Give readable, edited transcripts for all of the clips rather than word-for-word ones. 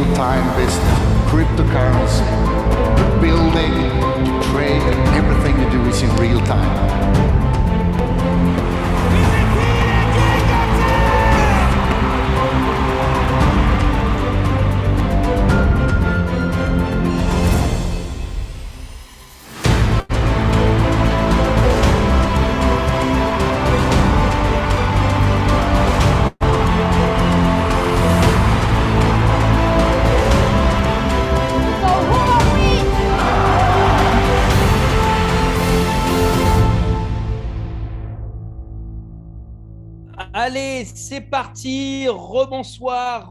real-time business, cryptocurrency, the building, the trade, and everything you do is in real time. Allez, c'est parti. Rebonsoir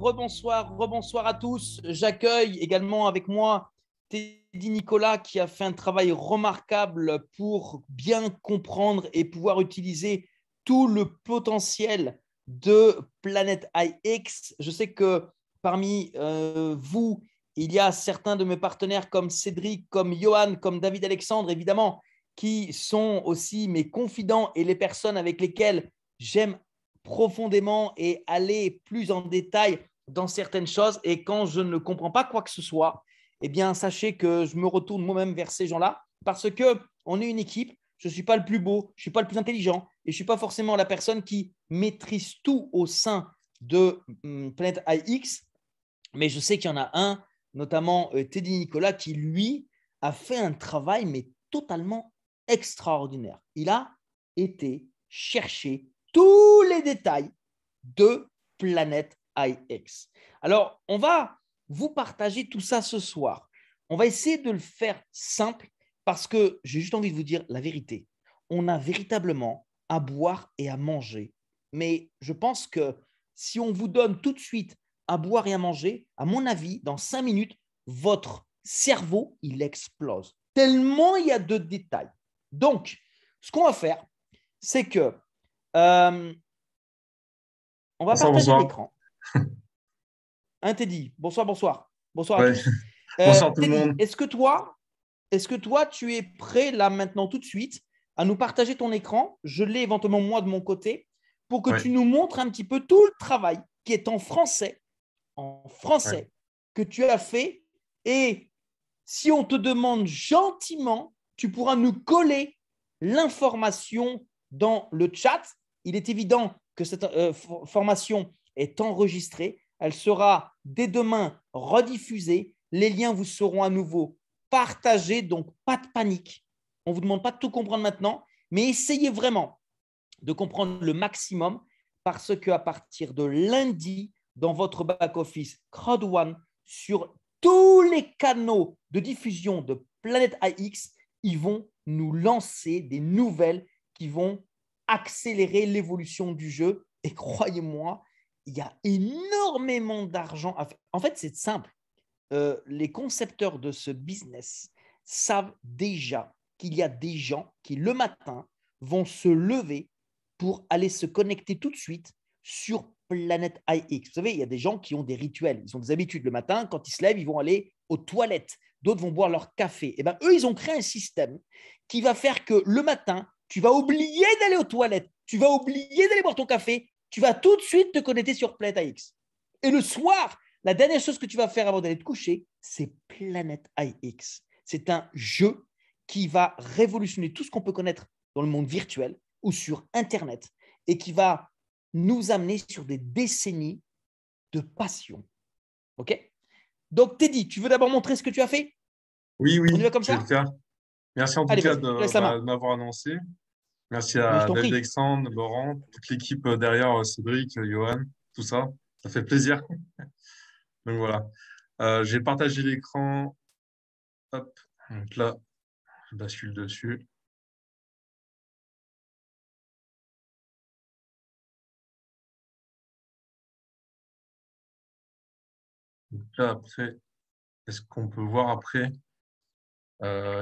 à tous. J'accueille également avec moi Teddy Nicolas qui a fait un travail remarquable pour bien comprendre et pouvoir utiliser tout le potentiel de Planète IX. Je sais que parmi vous, il y a certains de mes partenaires comme Cédric, comme Johan, comme David Alexandre, évidemment, qui sont aussi mes confidents et les personnes avec lesquelles j'aime profondément et aller plus en détail dans certaines choses. Et quand je ne comprends pas quoi que ce soit, eh bien, sachez que je me retourne moi-même vers ces gens-là parce qu'on est une équipe. Je ne suis pas le plus beau, je ne suis pas le plus intelligent et je ne suis pas forcément la personne qui maîtrise tout au sein de Planète IX. Mais je sais qu'il y en a un, notamment Teddy Nicolas, qui, lui, a fait un travail mais totalement extraordinaire. Il a été chercher tous les détails de Planète IX. Alors, on va vous partager tout ça ce soir. On va essayer de le faire simple parce que j'ai juste envie de vous dire la vérité. On a véritablement à boire et à manger. Mais je pense que si on vous donne tout de suite à boire et à manger, à mon avis, dans 5 minutes, votre cerveau, il explose. Tellement il y a de détails. Donc, ce qu'on va faire, c'est que on va Bonsoir, partager bonsoir. l'écran. Teddy, bonsoir à Ouais. tous. Bonsoir tout le Teddy, monde. est-ce que toi, tu es prêt là maintenant tout de suite à nous partager ton écran? Je l'ai éventuellement moi de mon côté pour que Ouais. tu nous montres un petit peu tout le travail qui est en Ouais. français que tu as fait. Et si on te demande gentiment, tu pourras nous coller l'information dans le chat. Il est évident que cette formation est enregistrée. Elle sera dès demain rediffusée. Les liens vous seront à nouveau partagés, donc pas de panique. On ne vous demande pas de tout comprendre maintenant, mais essayez vraiment de comprendre le maximum parce qu'à partir de lundi, dans votre back-office Crowd1, sur tous les canaux de diffusion de Planète AX, ils vont nous lancer des nouvelles qui vont accélérer l'évolution du jeu. Et croyez-moi, il y a énormément d'argent à faire. En fait, c'est simple. Les concepteurs de ce business savent déjà qu'il y a des gens qui, le matin, vont se lever pour aller se connecter tout de suite sur Planète IX. Vous savez, il y a des gens qui ont des rituels, ils ont des habitudes. Le matin, quand ils se lèvent, ils vont aller aux toilettes. D'autres vont boire leur café. Et bien, eux, ils ont créé un système qui va faire que le matin, tu vas oublier d'aller aux toilettes, tu vas oublier d'aller boire ton café, tu vas tout de suite te connecter sur Planète IX. Et le soir, la dernière chose que tu vas faire avant d'aller te coucher, c'est Planète IX. C'est un jeu qui va révolutionner tout ce qu'on peut connaître dans le monde virtuel ou sur Internet et qui va nous amener sur des décennies de passion. OK? Donc, Teddy, tu veux d'abord montrer ce que tu as fait? Oui, On y oui, va comme je vais le ça? faire. Merci en tout Allez, cas vas-y, je te laisse la main. de m'avoir annoncé. Merci Mais je à t'en David prie. Alexandre, Laurent, toute l'équipe derrière, Cédric, Johan, tout ça. Ça fait plaisir. Donc voilà. J'ai partagé l'écran. Hop. Donc là, je bascule dessus. Donc là, après, est-ce qu'on peut voir après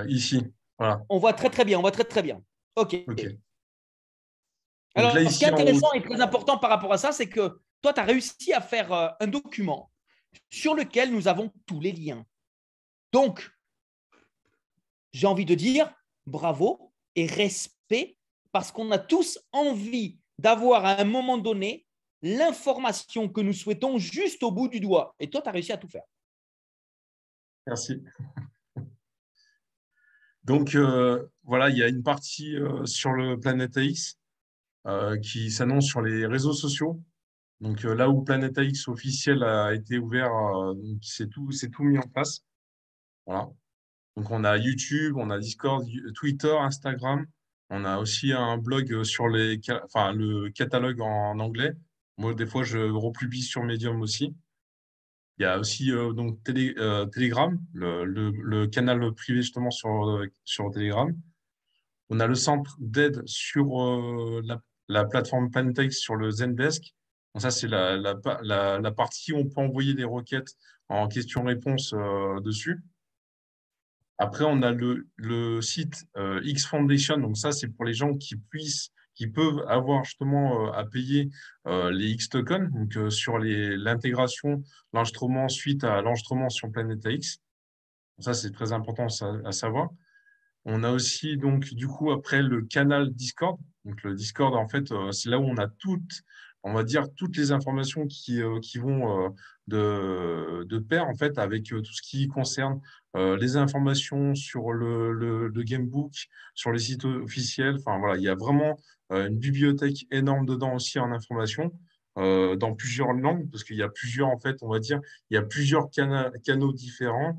ici? Voilà. On voit très, très bien. On voit très, très bien. OK. OK. Donc là, Alors, ce qui est ici en haut. intéressant et très important par rapport à ça, c'est que toi, tu as réussi à faire un document sur lequel nous avons tous les liens. Donc, j'ai envie de dire bravo et respect parce qu'on a tous envie d'avoir à un moment donné l'information que nous souhaitons juste au bout du doigt. Et toi, tu as réussi à tout faire. Merci. Donc, voilà, il y a une partie sur le Planète AX qui s'annonce sur les réseaux sociaux. Donc, là où Planète AX officiel a été ouvert, donc c'est tout mis en place. Voilà. Donc, on a YouTube, on a Discord, Twitter, Instagram. On a aussi un blog sur enfin, le catalogue en anglais. Moi, des fois, je republie sur Medium aussi. Il y a aussi donc Telegram, le canal privé justement sur Telegram. On a le centre d'aide sur la plateforme Plantex sur le Zendesk. Donc ça, c'est la partie où on peut envoyer des requêtes en question-réponse dessus. Après, on a le site X Foundation. Donc ça, c'est pour les gens qui peuvent avoir justement à payer les X tokens, donc sur l'intégration, l'enregistrement suite à l'enregistrement sur Planeta X. Ça, c'est très important à savoir. On a aussi, donc, du coup, après le canal Discord. Donc, le Discord, en fait, c'est là où on a on va dire, toutes les informations qui vont de pair, en fait, avec tout ce qui concerne les informations sur le Gamebook, sur les sites officiels. Enfin, voilà, il y a vraiment une bibliothèque énorme dedans aussi en information. Dans plusieurs langues, parce qu'il y a plusieurs, en fait, on va dire, il y a plusieurs canaux différents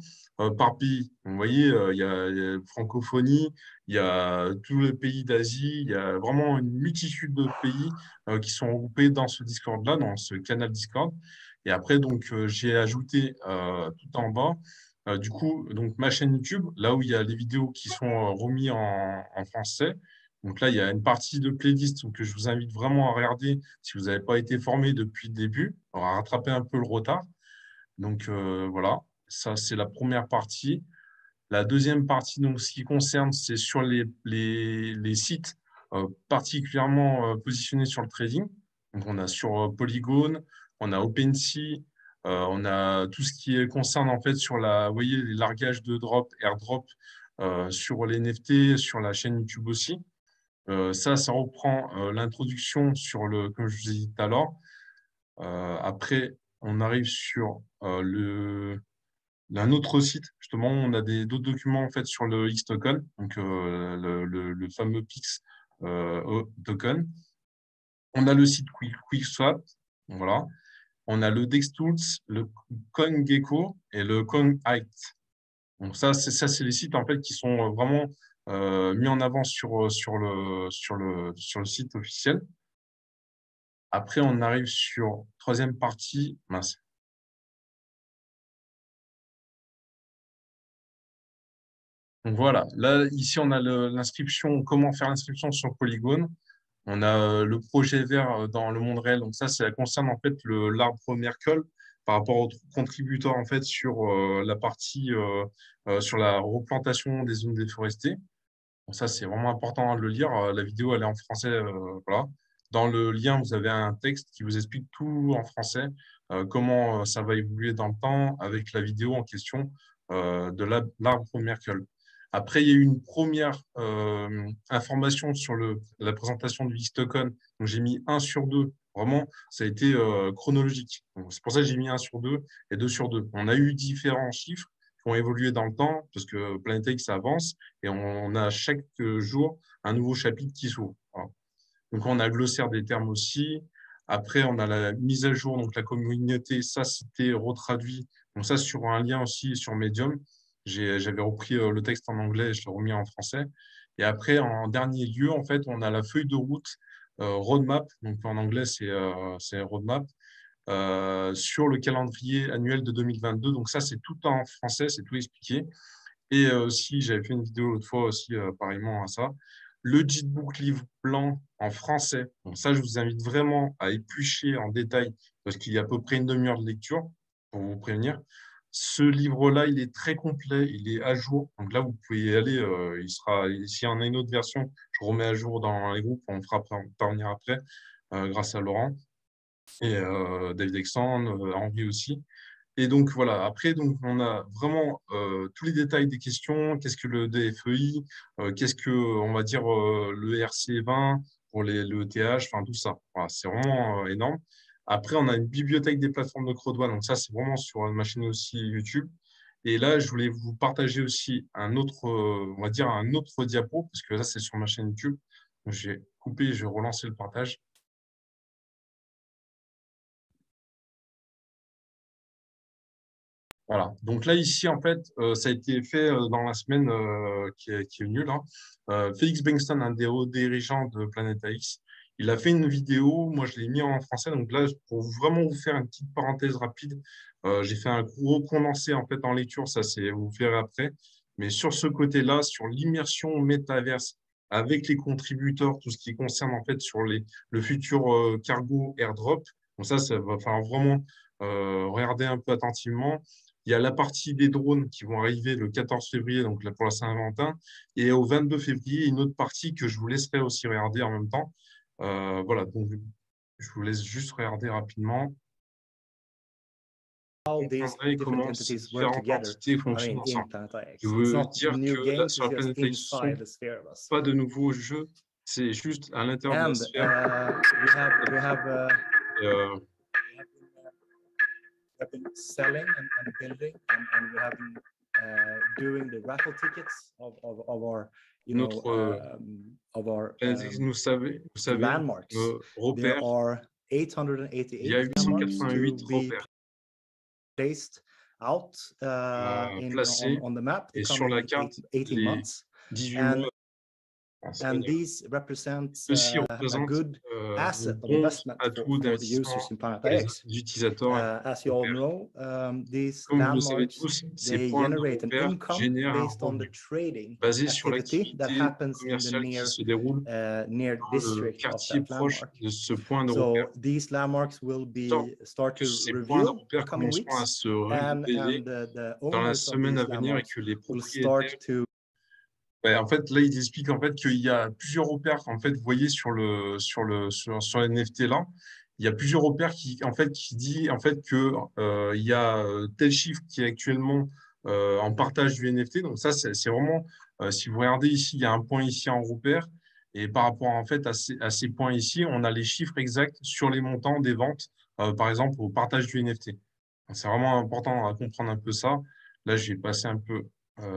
par pays. Vous voyez, il y a francophonie, il y a tous les pays d'Asie, il y a vraiment une multitude de pays qui sont regroupés dans ce Discord-là, dans ce canal Discord. Et après, donc, j'ai ajouté tout en bas, du coup, donc, ma chaîne YouTube, là où il y a les vidéos qui sont remises en français. Donc là, il y a une partie de playlist que je vous invite vraiment à regarder si vous n'avez pas été formé depuis le début, à rattraper un peu le retard. Donc voilà, ça c'est la première partie. La deuxième partie, donc, ce qui concerne, c'est sur les sites particulièrement positionnés sur le trading. Donc on a sur Polygon, on a OpenSea, on a tout ce qui concerne en fait sur vous voyez, les largages de drop, airdrop sur les NFT, sur la chaîne YouTube aussi. Ça reprend l'introduction sur comme je vous ai dit tout à l'heure. Après, on arrive sur un autre site. Justement, on a d'autres documents en fait sur le X-Token, donc le fameux PIX token. On a le site QuickSwap, voilà. On a le DexTools, le CoinGecko et le CoinHight. Donc c'est les sites en fait qui sont vraiment mis en avant sur le site officiel. Après, on arrive sur troisième partie. Mince. Donc voilà, là, ici, on a l'inscription, comment faire l'inscription sur Polygon. On a le projet vert dans le monde réel. Donc ça concerne en fait l'arbre Merkle par rapport aux contributeurs en fait sur la partie sur la replantation des zones déforestées. Donc ça, c'est vraiment important de le lire. La vidéo, elle est en français. Voilà. Dans le lien, vous avez un texte qui vous explique tout en français, comment ça va évoluer dans le temps avec la vidéo en question de l'arbre Merkle. Après, il y a eu une première information sur la présentation du X-Token. Donc, j'ai mis 1 sur 2. Vraiment, ça a été chronologique. C'est pour ça que j'ai mis 1 sur 2 et 2 sur 2. On a eu différents chiffres qui ont évolué dans le temps parce que Planet X avance et on a chaque jour un nouveau chapitre qui s'ouvre. Voilà. Donc, on a le glossaire des termes aussi. Après, on a la mise à jour, donc la communauté, ça, c'était retraduit. Donc, ça, sur un lien aussi sur Medium. J'avais repris le texte en anglais et je l'ai remis en français. Et après, en dernier lieu, en fait, on a la feuille de route roadmap. Donc, en anglais, c'est roadmap sur le calendrier annuel de 2022. Donc, ça, c'est tout en français, c'est tout expliqué. Et aussi, j'avais fait une vidéo l'autre fois aussi, pareillement à ça. Le JITbook livre blanc en français. Donc, ça, je vous invite vraiment à éplucher en détail parce qu'il y a à peu près une demi-heure de lecture pour vous prévenir. Ce livre-là, il est très complet, il est à jour. Donc là, vous pouvez y aller. S'il y en a une autre version, je remets à jour dans les groupes. On le fera parvenir après, grâce à Laurent et David Alexandre, Henri aussi. Et donc voilà, après, donc, on a vraiment tous les détails des questions. Qu'est-ce que le DFEI? Qu'est-ce que, on va dire, le RC20 pour le ETH? Enfin, tout ça. Voilà, c'est vraiment énorme. Après, on a une bibliothèque des plateformes de crowdfunding. Donc ça, c'est vraiment sur ma chaîne aussi YouTube. Et là, je voulais vous partager aussi un autre, on va dire un autre diapo, parce que là, c'est sur ma chaîne YouTube. Donc, j'ai coupé, je vais relancer le partage. Voilà. Donc là, ici, en fait, ça a été fait dans la semaine qui est venue là. Félix Bengtson, un des hauts dirigeants de Planète AX, il a fait une vidéo. Moi, je l'ai mis en français. Donc là, pour vraiment vous faire une petite parenthèse rapide, j'ai fait un gros condensé en fait en lecture. Ça, c'est vous verrez après. Mais sur ce côté-là, sur l'immersion métaverse avec les contributeurs, tout ce qui concerne en fait sur le futur cargo airdrop. Donc ça va falloir vraiment regarder un peu attentivement. Il y a la partie des drones qui vont arriver le 14 février, donc là pour la Saint-Valentin, et au 22 février, une autre partie que je vous laisserai aussi regarder en même temps. Voilà, donc je vous laisse juste regarder rapidement. How Vous these comprendrez different comment ces entities work différentes together. entités I fonctionnent mean, in ensemble. Planet Je X, it's veux not dire new que là, games; sur it's la just planète X, ce inside sont the sphere of us. pas de nouveaux jeux, c'est juste à l'intérieur de la And sphère. we have been selling and building, and we have been doing the raffle tickets of our, you know, of our Vous savez, landmarks. There repères, are il y a 888 landmarks 888 to be repères placed out placés on the map the et sur la coming carte 18 les months. 18 And mois. and these represents Ceci a représente good un asset of bon investment atout for the users d'investissement in Planet pour les X. utilisateurs. As you all know, these Comme vous le savez landmarks, tous, ces they points de generate an repère income génèrent un based on the revenu trading basé sur activity that l'activité happens in the commerciale qui se déroule near dans le district of quartier that proche landmark. de ce point de repère. So these landmarks will start Que to ces points de reveal repère the coming commenceront à weeks, se and révéler the dans la owners of semaine à these venir et landmarks que les will propriétaires. start to. En fait, là, ils expliquent en fait qu'il y a plusieurs repères. En fait, vous voyez sur NFT là, il y a plusieurs repères qui dit en fait que il y a tel chiffre qui est actuellement en partage du NFT. Donc ça, c'est vraiment si vous regardez ici, il y a un point ici en repère et par rapport en fait à ces points ici, on a les chiffres exacts sur les montants des ventes, par exemple au partage du NFT. C'est vraiment important à comprendre un peu ça. Là, je vais passer un peu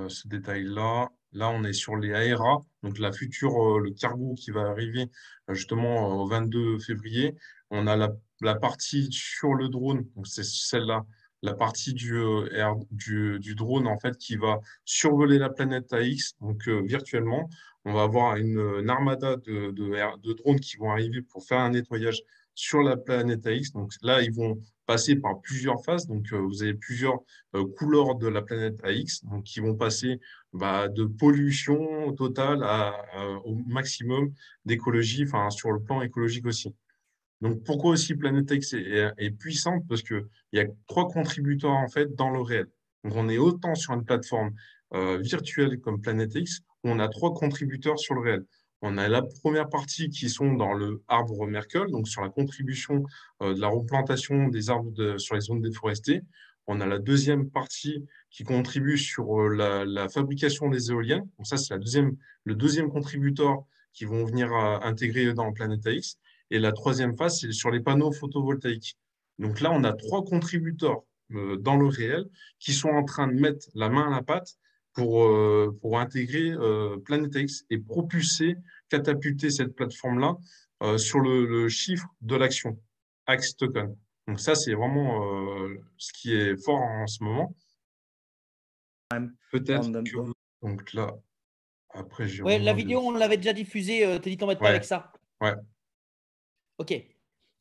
ce détail-là. Là, on est sur les AERA, donc le cargo qui va arriver justement au 22 février. On a la partie sur le drone, donc c'est celle-là, la partie du drone en fait qui va survoler la planète AX, donc virtuellement. On va avoir une armada de drones qui vont arriver pour faire un nettoyage sur la planète AX. Donc là, ils vont passer par plusieurs phases. Donc, vous avez plusieurs couleurs de la planète AX, donc qui vont passer de pollution totale au maximum d'écologie, enfin sur le plan écologique aussi. Donc pourquoi aussi Planète X est puissante? Parce qu'il y a 3 contributeurs en fait dans le réel. Donc on est autant sur une plateforme virtuelle comme Planète X, où on a 3 contributeurs sur le réel. On a la première partie qui sont dans le arbre Merkel, donc sur la contribution de la replantation des arbres sur les zones déforestées. On a la deuxième partie qui contribue sur la fabrication des éoliennes. Donc ça, c'est le deuxième contributeur qui vont venir intégrer dans Planète X. Et la troisième phase, c'est sur les panneaux photovoltaïques. Donc là, on a 3 contributeurs dans le réel qui sont en train de mettre la main à la pâte pour intégrer Planète X et propulser, catapulter cette plateforme-là sur le chiffre de l'action, Axe Token. Donc ça, c'est vraiment ce qui est fort en ce moment. Peut-être que donc là, après, j'ai Ouais, la vidéo, on l'avait déjà diffusée. T'as dit t'embêtes pas avec ça. Ouais. Ok.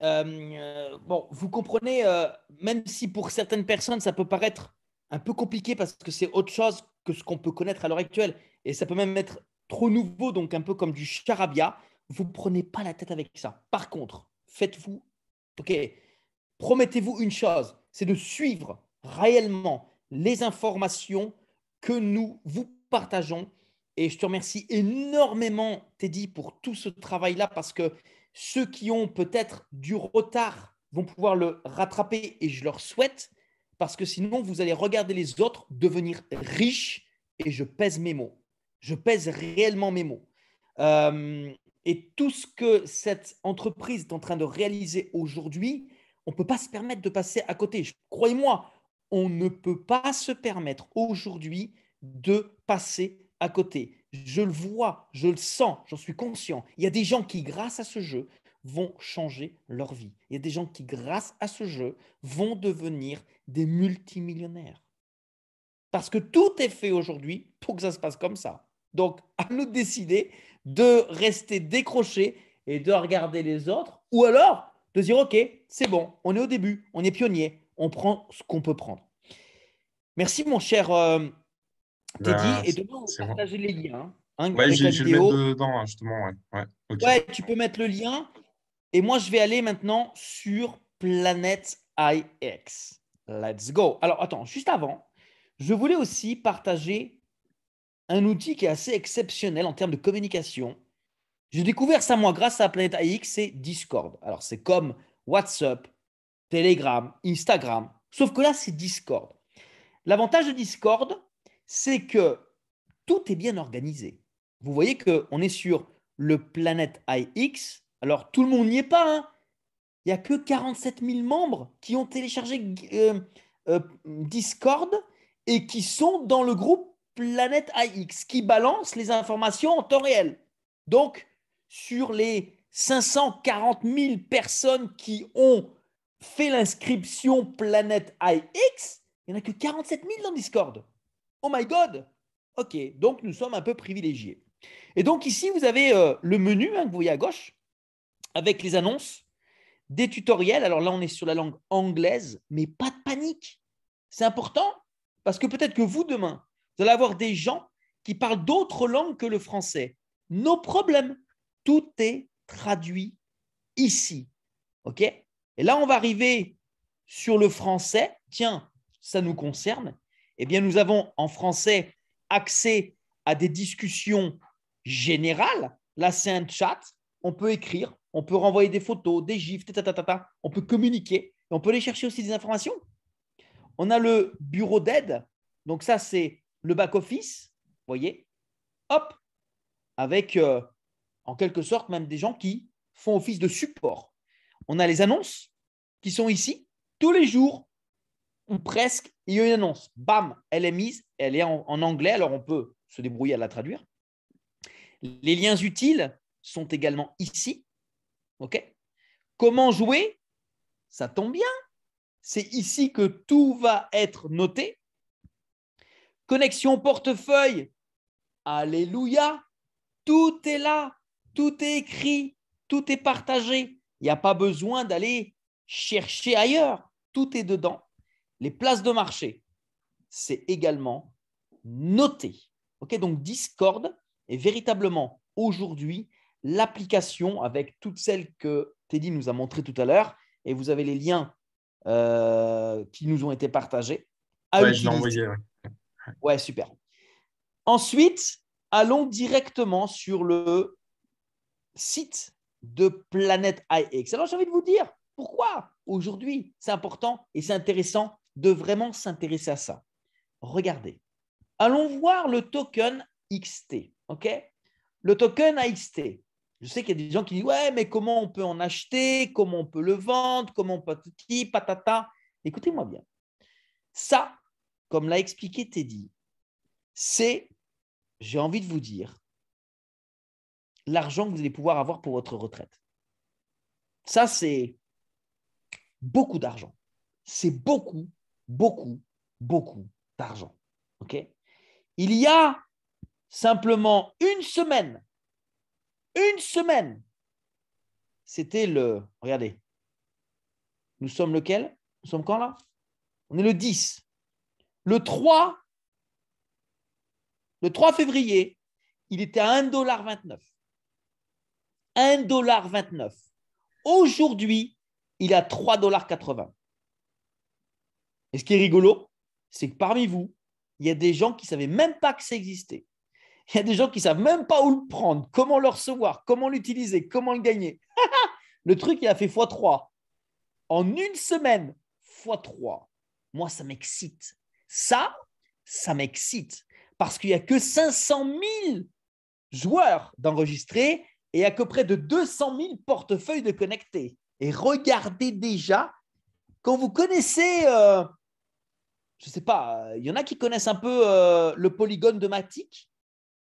Bon, vous comprenez, même si pour certaines personnes, ça peut paraître un peu compliqué parce que c'est autre chose que ce qu'on peut connaître à l'heure actuelle et ça peut même être trop nouveau, donc un peu comme du charabia, vous ne prenez pas la tête avec ça. Par contre, faites-vous, ok, promettez-vous une chose, c'est de suivre réellement les informations que nous vous partageons. Et je te remercie énormément, Teddy, pour tout ce travail-là parce que ceux qui ont peut-être du retard vont pouvoir le rattraper et je leur souhaite parce que sinon, vous allez regarder les autres devenir riches et je pèse mes mots. Je pèse réellement mes mots. Et tout ce que cette entreprise est en train de réaliser aujourd'hui, on ne peut pas se permettre de passer à côté. Croyez-moi, on ne peut pas se permettre aujourd'hui de passer à côté. Je le vois, je le sens, j'en suis conscient. Il y a des gens qui, grâce à ce jeu, vont changer leur vie. Il y a des gens qui, grâce à ce jeu, vont devenir des multimillionnaires. Parce que tout est fait aujourd'hui pour que ça se passe comme ça. Donc, à nous de décider de rester décrochés et de regarder les autres, ou alors de dire, OK, c'est bon, on est au début, on est pionnier, on prend ce qu'on peut prendre. Merci, mon cher Teddy, Ben, et demain, on va c'est bon. partager les liens Ouais, avec la je vais le mettre vidéo. dedans, hein, justement. Ouais, ouais, ok. Ouais, tu peux mettre le lien. Et moi, je vais aller maintenant sur Planet IX. Let's go. Alors, attends, juste avant, je voulais aussi partager un outil qui est assez exceptionnel en termes de communication. J'ai découvert ça, moi, grâce à Planet IX, c'est Discord. Alors, c'est comme WhatsApp, Telegram, Instagram. Sauf que là, c'est Discord. L'avantage de Discord, c'est que tout est bien organisé. Vous voyez qu'on est sur le Planet IX. Alors, tout le monde n'y est pas, hein. Il n'y a que 47 000 membres qui ont téléchargé Discord et qui sont dans le groupe Planète AX, qui balance les informations en temps réel. Donc, sur les 540 000 personnes qui ont fait l'inscription Planète AX, il n'y en a que 47 000 dans Discord. Oh my God! Ok, donc nous sommes un peu privilégiés. Et donc ici, vous avez le menu que vous voyez à gauche avec les annonces, des tutoriels. Alors là, on est sur la langue anglaise, mais pas de panique. C'est important parce que peut-être que vous, demain, vous allez avoir des gens qui parlent d'autres langues que le français. No problème. Tout est traduit ici. OK? Et là, on va arriver sur le français. Tiens, ça nous concerne. Eh bien, nous avons en français accès à des discussions générales. Là, c'est un chat. On peut écrire, on peut renvoyer des photos, des gifs, on peut communiquer. Et on peut aller chercher aussi des informations. On a le bureau d'aide. Donc ça, c'est le back-office. Vous voyez? Hop! Avec, en quelque sorte, même des gens qui font office de support. On a les annonces qui sont ici. Tous les jours, ou presque, il y a une annonce. Bam! Elle est mise. Elle est en anglais. Alors, on peut se débrouiller à la traduire. Les liens utiles sont également ici. OK? Comment jouer? Ça tombe bien. C'est ici que tout va être noté. Connexion portefeuille. Alléluia. Tout est là. Tout est écrit. Tout est partagé. Il n'y a pas besoin d'aller chercher ailleurs. Tout est dedans. Les places de marché, c'est également noté. OK? Donc, Discord est véritablement aujourd'hui l'application avec toutes celles que Teddy nous a montrées tout à l'heure. Et vous avez les liens qui nous ont été partagés. Ouais, je l'ai envoyé. Ouais. Ouais, super. Ensuite, allons directement sur le site de Planète IX. Alors, j'ai envie de vous dire pourquoi aujourd'hui c'est important et c'est intéressant de vraiment s'intéresser à ça. Regardez. Allons voir le token XT. OK? Le token AXT. Je sais qu'il y a des gens qui disent ouais, mais comment on peut en acheter? Comment on peut le vendre? Comment on peut patata? Écoutez-moi bien. Ça, comme l'a expliqué Teddy, c'est, j'ai envie de vous dire, l'argent que vous allez pouvoir avoir pour votre retraite. Ça, c'est beaucoup d'argent. C'est beaucoup, beaucoup, beaucoup d'argent. OK? Il y a simplement une semaine, c'était le, regardez, nous sommes lequel? Nous sommes quand là? On est le 10. Le 3 février, il était à 1,29 $. 1,29 $. Aujourd'hui, il est à 3,80 $. Et ce qui est rigolo, c'est que parmi vous, il y a des gens qui ne savaient même pas que ça existait. Il y a des gens qui ne savent même pas où le prendre, comment le recevoir, comment l'utiliser, comment le gagner. Le truc, il a fait x3. En une semaine, x3. Moi, ça m'excite. Ça m'excite. Parce qu'il n'y a que 500 000 joueurs d'enregistrés et il n'y a que près de 200 000 portefeuilles de connectés. Et regardez déjà, quand vous connaissez je ne sais pas, il y en a qui connaissent un peu le polygone de Matic.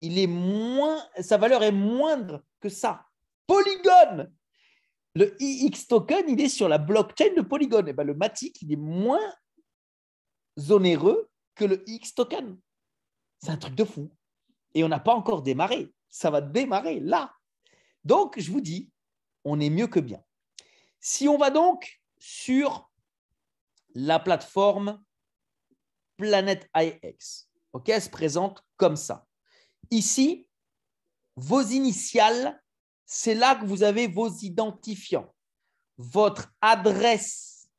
Sa valeur est moindre que ça. Polygon! Le IX token, il est sur la blockchain de Polygon. Et ben, le Matic, il est moins onéreux que le X token. C'est un truc de fou. Et on n'a pas encore démarré. Ça va démarrer là. Donc, je vous dis, on est mieux que bien. Si on va donc sur la plateforme Planet IX, ok, elle se présente comme ça. Ici, vos initiales, c'est là que vous avez vos identifiants. Votre adresse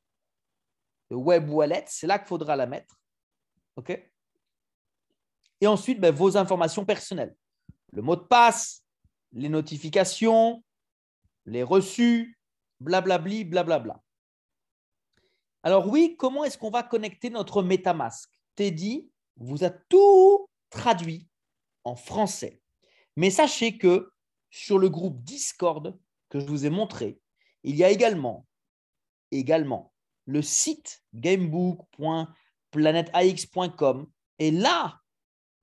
de web wallet, c'est là qu'il faudra la mettre. Ok. Et ensuite, vos informations personnelles. Le mot de passe, les notifications, les reçus, blablabli, blablabla. Alors oui, comment est-ce qu'on va connecter notre MetaMask? Teddy vous a tout traduit en français. Mais sachez que sur le groupe Discord que je vous ai montré, il y a également le site gamebook.planetax.com. Et là,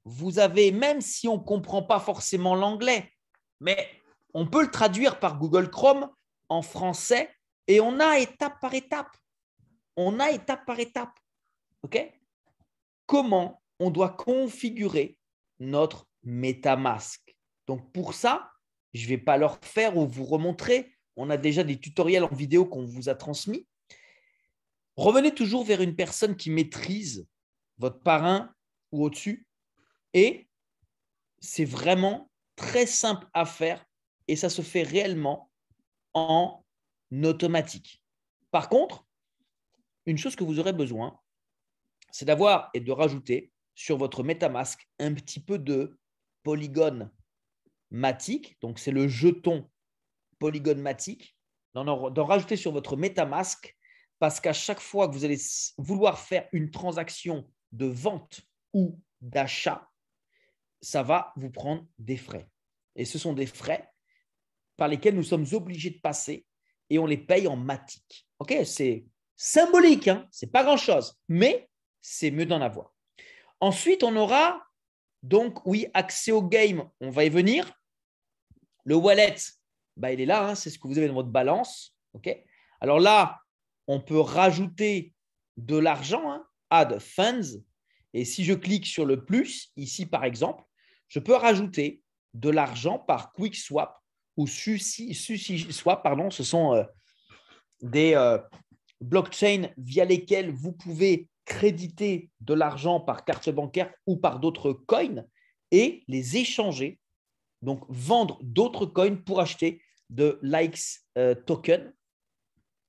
vous avez, même si on ne comprend pas forcément l'anglais, mais on peut le traduire par Google Chrome en français et on a étape par étape. OK? Comment on doit configurer notre MetaMask. Donc, pour ça, je ne vais pas leur faire ou vous remontrer. On a déjà des tutoriels en vidéo qu'on vous a transmis. Revenez toujours vers une personne qui maîtrise votre parrain ou au-dessus. Et c'est vraiment très simple à faire et ça se fait réellement en automatique. Par contre, une chose que vous aurez besoin, c'est d'avoir et de rajouter sur votre MetaMask un petit peu de Polygon Matic. Donc, c'est le jeton Polygon Matic. D'en rajouter sur votre MetaMask parce qu'à chaque fois que vous allez vouloir faire une transaction de vente ou d'achat, ça va vous prendre des frais. Et ce sont des frais par lesquels nous sommes obligés de passer et on les paye en Matic. Ok, c'est symbolique, hein, c'est pas grand-chose, mais c'est mieux d'en avoir. Ensuite, on aura donc, oui, accès au game, on va y venir. Le wallet, il est là, hein, c'est ce que vous avez dans votre balance. Okay. Alors là, on peut rajouter de l'argent, hein, add funds. Et si je clique sur le plus, ici par exemple, je peux rajouter de l'argent par QuickSwap ou SushiSwap, pardon, ce sont des blockchains via lesquels vous pouvez créditer de l'argent par carte bancaire ou par d'autres coins et les échanger, donc vendre d'autres coins pour acheter de l'IX token,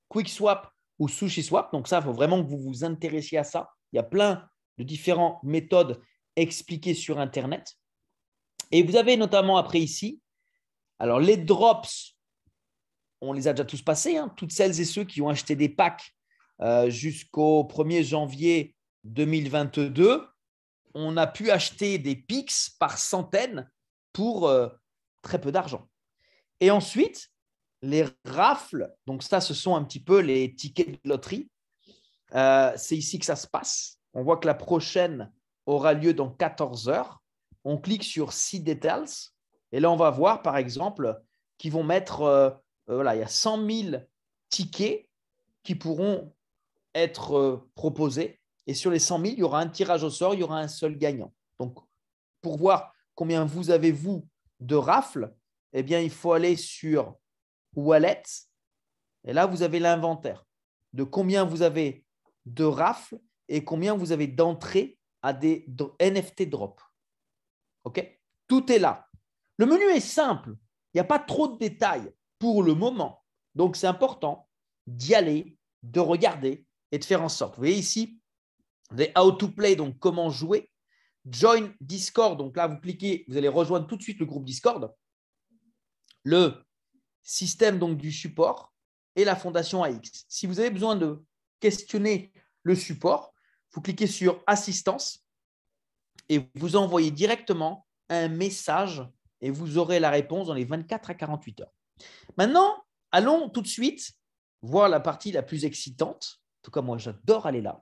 QuickSwap ou SushiSwap. Donc ça, il faut vraiment que vous vous intéressiez à ça. Il y a plein de différentes méthodes expliquées sur Internet. Et vous avez notamment après ici, alors les drops, on les a déjà tous passés, hein, toutes celles et ceux qui ont acheté des packs jusqu'au 1er janvier 2022, on a pu acheter des PIX par centaines pour très peu d'argent. Et ensuite, les rafles, donc ça, ce sont un petit peu les tickets de loterie. C'est ici que ça se passe. On voit que la prochaine aura lieu dans 14 heures. On clique sur See Details et là, on va voir, par exemple, qu'ils vont mettre, il y a 100 000 tickets qui pourront être proposés. Et sur les 100 000, il y aura un tirage au sort, il y aura un seul gagnant. Donc, pour voir combien vous avez, vous, de rafles, eh bien, il faut aller sur Wallet. Et là, vous avez l'inventaire de combien vous avez de rafles et combien vous avez d'entrées à des NFT drop. OK? Tout est là. Le menu est simple. Il n'y a pas trop de détails pour le moment. Donc, c'est important d'y aller, de regarder et de faire en sorte. Vous voyez ici, des how to play, donc comment jouer. Join Discord, donc là, vous cliquez, vous allez rejoindre tout de suite le groupe Discord. Le système donc du support et la fondation AX. Si vous avez besoin de questionner le support, vous cliquez sur Assistance et vous envoyez directement un message et vous aurez la réponse dans les 24 à 48 heures. Maintenant, allons tout de suite voir la partie la plus excitante. En tout cas, moi, j'adore aller là.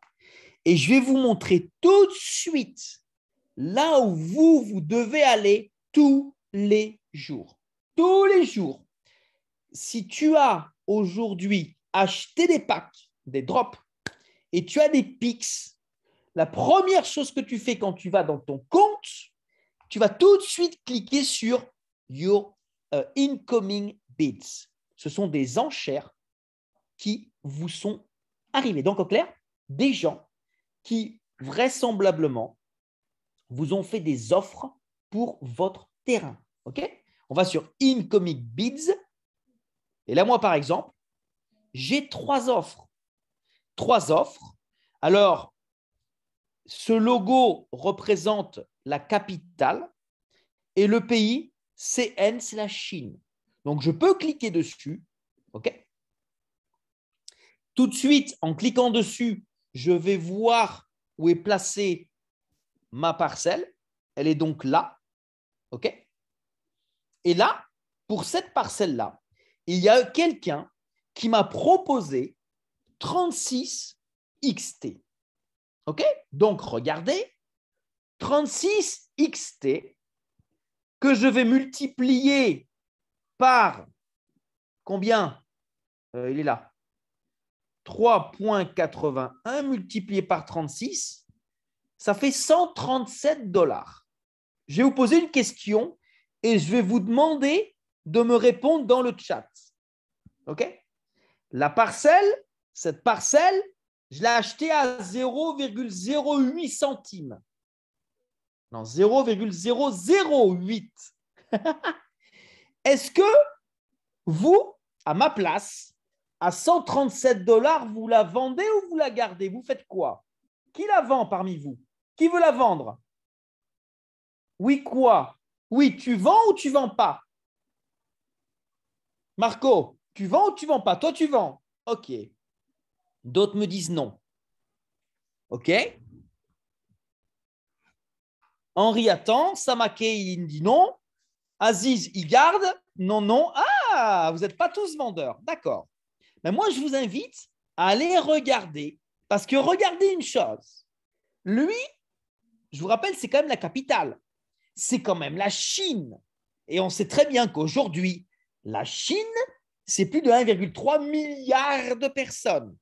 Et je vais vous montrer tout de suite là où vous devez aller tous les jours. Tous les jours. Si tu as aujourd'hui acheté des packs, des drops, et tu as des pics, la première chose que tu fais quand tu vas dans ton compte, tu vas tout de suite cliquer sur Your Incoming Bids. Ce sont des enchères qui vous sont arrivées. Donc, au clair, des gens qui vraisemblablement vous ont fait des offres pour votre terrain. OK? On va sur Incoming Bids. Et là, moi, par exemple, j'ai 3 offres. 3 offres. Alors, ce logo représente la capitale et le pays, CN, c'est la Chine. Donc, je peux cliquer dessus. OK? Tout de suite, en cliquant dessus, je vais voir où est placée ma parcelle. Elle est donc là. OK? Et là, pour cette parcelle-là, il y a quelqu'un qui m'a proposé 36 XT. OK? Donc, regardez, 36 XT que je vais multiplier par combien? Il est là. 3,81 multiplié par 36, ça fait $137. Je vais vous poser une question et je vais vous demander de me répondre dans le chat. OK? La parcelle, cette parcelle, je l'ai achetée à 0,08 centimes. Non, 0,008. Est-ce que vous, à ma place, à $137, vous la vendez ou vous la gardez? Vous faites quoi? Qui la vend parmi vous? Qui veut la vendre? Oui, quoi? Oui, tu vends ou tu ne vends pas? Marco, tu vends ou tu ne vends pas? Toi, tu vends. OK. D'autres me disent non. OK. Henri attend. Samake, il dit non. Aziz, il garde. Non, non. Ah, vous n'êtes pas tous vendeurs. D'accord. Mais moi, je vous invite à aller regarder. Parce que regardez une chose. Lui, je vous rappelle, c'est quand même la capitale. C'est quand même la Chine. Et on sait très bien qu'aujourd'hui, la Chine, c'est plus de 1,3 milliard de personnes.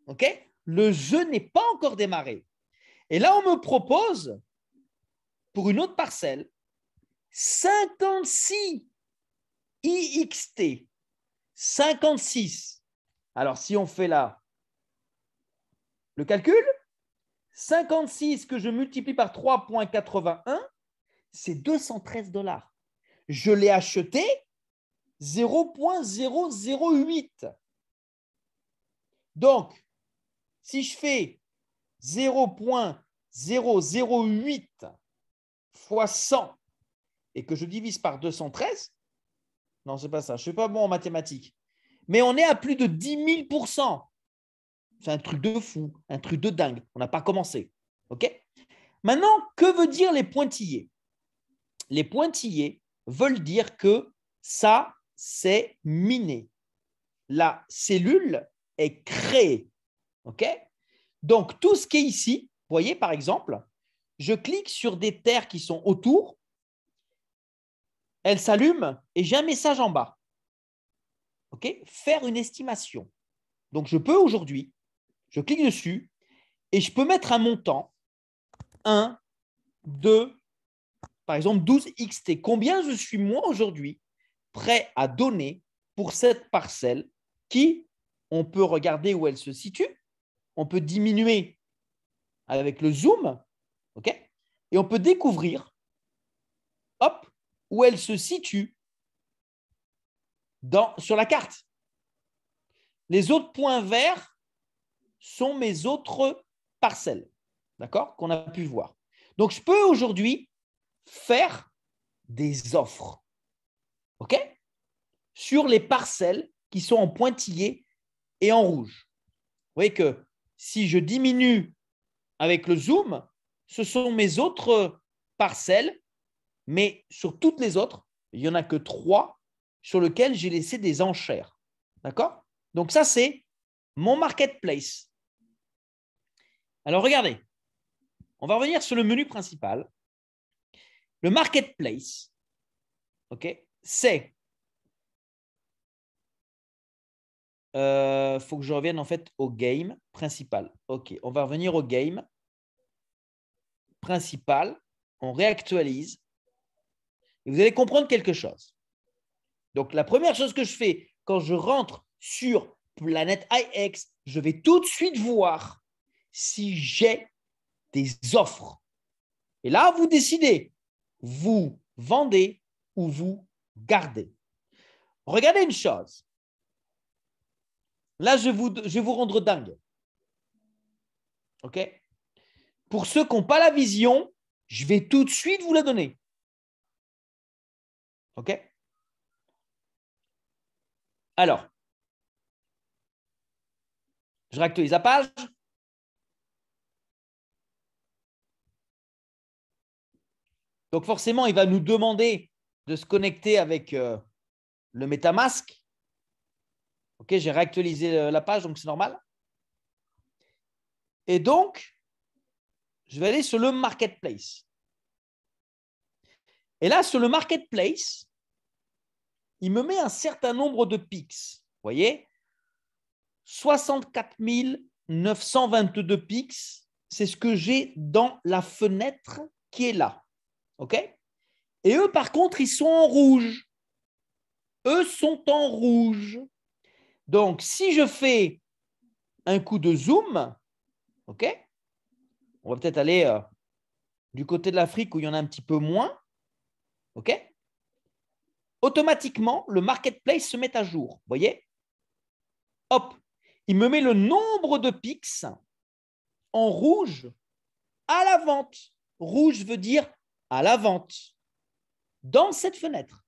OK? Le jeu n'est pas encore démarré. Et là, on me propose, pour une autre parcelle, 56 IXT. 56. Alors, si on fait là le calcul, 56 que je multiplie par 3,81, c'est $213. Je l'ai acheté 0,008. Donc, si je fais 0,008 fois 100 et que je divise par 213, non, ce n'est pas ça, je ne suis pas bon en mathématiques, mais on est à plus de 10 000%. C'est un truc de fou, un truc de dingue. On n'a pas commencé. OK? Maintenant, que veut dire les pointillés? Les pointillés veulent dire que ça, c'est miné. La cellule est créée. OK? Donc, tout ce qui est ici, vous voyez, par exemple, je clique sur des terres qui sont autour, elles s'allument et j'ai un message en bas. OK? Faire une estimation. Donc, je peux aujourd'hui, je clique dessus et je peux mettre un montant, 1, 2, par exemple 12 XT. Combien je suis moi aujourd'hui prêt à donner pour cette parcelle qui, on peut regarder où elle se situe, on peut diminuer avec le zoom, OK? Et on peut découvrir, hop, où elle se situe sur la carte. Les autres points verts sont mes autres parcelles, d'accord, qu'on a pu voir. Donc, je peux aujourd'hui faire des offres, OK, sur les parcelles qui sont en pointillé et en rouge. Vous voyez que si je diminue avec le zoom, ce sont mes autres parcelles, mais sur toutes les autres, il n'y en a que 3 sur lesquelles j'ai laissé des enchères. D'accord? Donc ça, c'est mon marketplace. Alors, regardez. On va revenir sur le menu principal. Le marketplace, ok, c'est... faut que je revienne en fait au game principal. Ok, on va revenir au game principal. On réactualise. Et vous allez comprendre quelque chose. Donc, la première chose que je fais quand je rentre sur Planète IX, je vais tout de suite voir si j'ai des offres. Et là, vous décidez, vous vendez ou vous gardez. Regardez une chose. Là, je vais vous rendre dingue. OK? Pour ceux qui n'ont pas la vision, je vais tout de suite vous la donner. OK? Alors, je réactualise la page. Donc, forcément, il va nous demander de se connecter avec le MetaMask. OK, j'ai réactualisé la page, donc c'est normal. Et donc, je vais aller sur le Marketplace. Et là, sur le Marketplace, il me met un certain nombre de pics. Vous voyez, 64 922 pics, c'est ce que j'ai dans la fenêtre qui est là. OK? Et eux, par contre, ils sont en rouge. Eux sont en rouge. Donc, si je fais un coup de zoom, OK? On va peut-être aller du côté de l'Afrique où il y en a un petit peu moins. OK? Automatiquement, le marketplace se met à jour. Vous voyez? Hop, il me met le nombre de pics en rouge à la vente. Rouge veut dire à la vente dans cette fenêtre.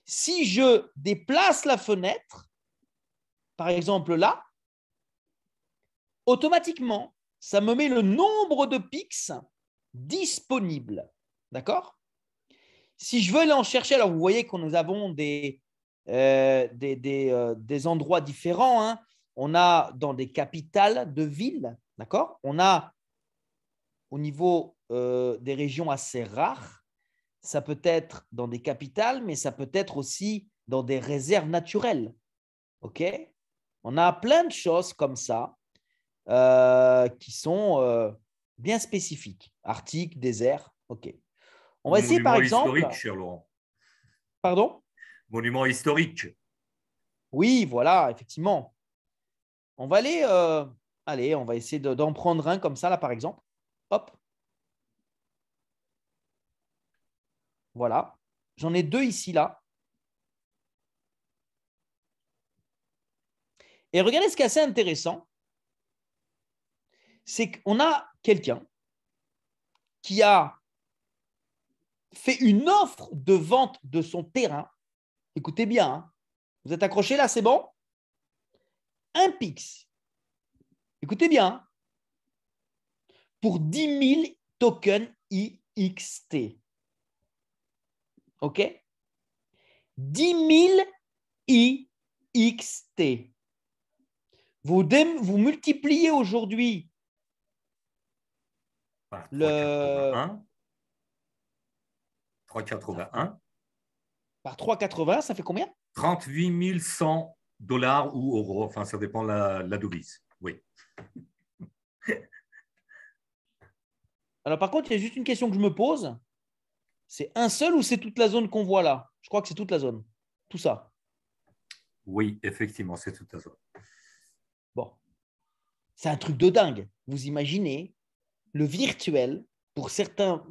Si je déplace la fenêtre, par exemple là, automatiquement, ça me met le nombre de pics disponibles. D'accord? Si je veux aller en chercher, alors vous voyez que nous avons des endroits différents. Hein. On a dans des capitales de villes, d'accord? On a au niveau des régions assez rares, ça peut être dans des capitales, mais ça peut être aussi dans des réserves naturelles. OK? On a plein de choses comme ça qui sont bien spécifiques. Arctique, désert, OK. On va essayer par exemple… Historique, cher Laurent. Pardon? Monument historique. Oui, voilà, effectivement. On va aller, on va essayer d'en prendre un comme ça, là, par exemple. Hop. Voilà. J'en ai deux ici, là. Et regardez ce qui est assez intéressant. C'est qu'on a quelqu'un qui a fait une offre de vente de son terrain. Écoutez bien, hein. Vous êtes accrochés là, c'est bon? Un pix. Écoutez bien. Hein. Pour 10 000 tokens IXT. OK? 10 000 IXT. Vous multipliez aujourd'hui par 3,81 par 3,80, ça fait combien? 38 100 $ ou euros. Enfin, ça dépend de la devise. Oui. Alors, par contre, il y a juste une question que je me pose. C'est un seul ou c'est toute la zone qu'on voit là? Je crois que c'est toute la zone. Tout ça. Oui, effectivement, c'est toute la zone. Bon. C'est un truc de dingue. Vous imaginez, le virtuel, pour certains,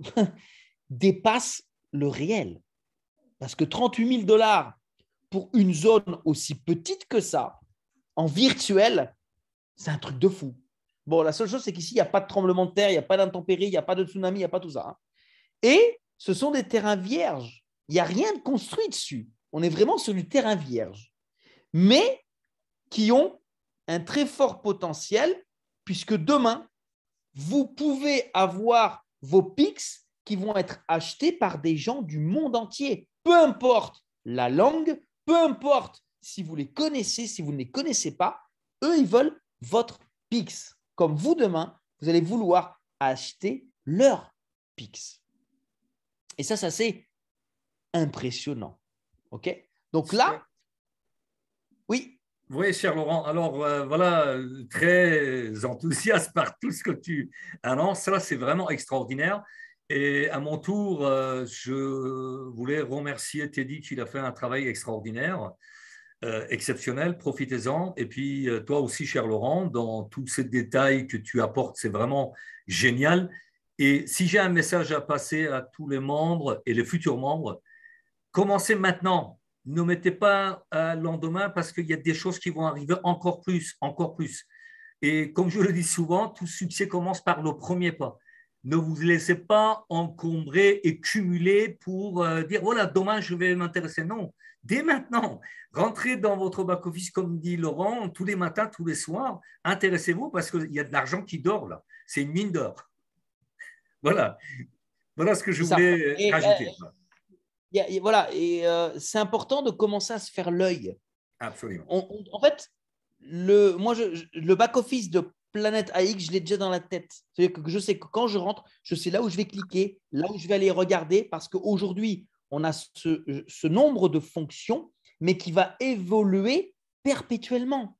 dépasse le réel. Parce que 38 000 $ pour une zone aussi petite que ça, en virtuel, c'est un truc de fou. Bon, la seule chose, c'est qu'ici, il n'y a pas de tremblement de terre, il n'y a pas d'intempéries, il n'y a pas de tsunami, il n'y a pas tout ça. Hein. Et ce sont des terrains vierges. Il n'y a rien de construit dessus. On est vraiment sur du terrain vierge. Mais qui ont un très fort potentiel, puisque demain, vous pouvez avoir vos pics qui vont être achetés par des gens du monde entier. Peu importe la langue, peu importe si vous les connaissez, si vous ne les connaissez pas, eux, ils veulent votre pix. Comme vous, demain, vous allez vouloir acheter leur PIX. Et ça c'est impressionnant. OK? Donc là, oui. Oui, cher Laurent. Alors, voilà, très enthousiaste par tout ce que tu annonces. Ça, c'est vraiment extraordinaire. Et à mon tour, je voulais remercier Teddy qui a fait un travail extraordinaire, exceptionnel. Profitez-en. Et puis, toi aussi, cher Laurent, dans tous ces détails que tu apportes, c'est vraiment génial. Et si j'ai un message à passer à tous les membres et les futurs membres, commencez maintenant. Ne mettez pas à lendemain parce qu'il y a des choses qui vont arriver encore plus, encore plus. Et comme je le dis souvent, tout succès commence par le premier pas. Ne vous laissez pas encombrer et cumuler pour dire, voilà, demain, je vais m'intéresser. Non, dès maintenant, rentrez dans votre back-office, comme dit Laurent, tous les matins, tous les soirs. Intéressez-vous parce qu'il y a de l'argent qui dort là. C'est une mine d'or. Voilà. Voilà ce que je voulais rajouter. Voilà, et c'est important de commencer à se faire l'œil. Absolument. En fait, le back-office de Planète AX, je l'ai déjà dans la tête. C'est-à-dire que je sais que quand je rentre, je sais là où je vais cliquer, là où je vais aller regarder, parce qu'aujourd'hui, on a ce nombre de fonctions, mais qui va évoluer perpétuellement.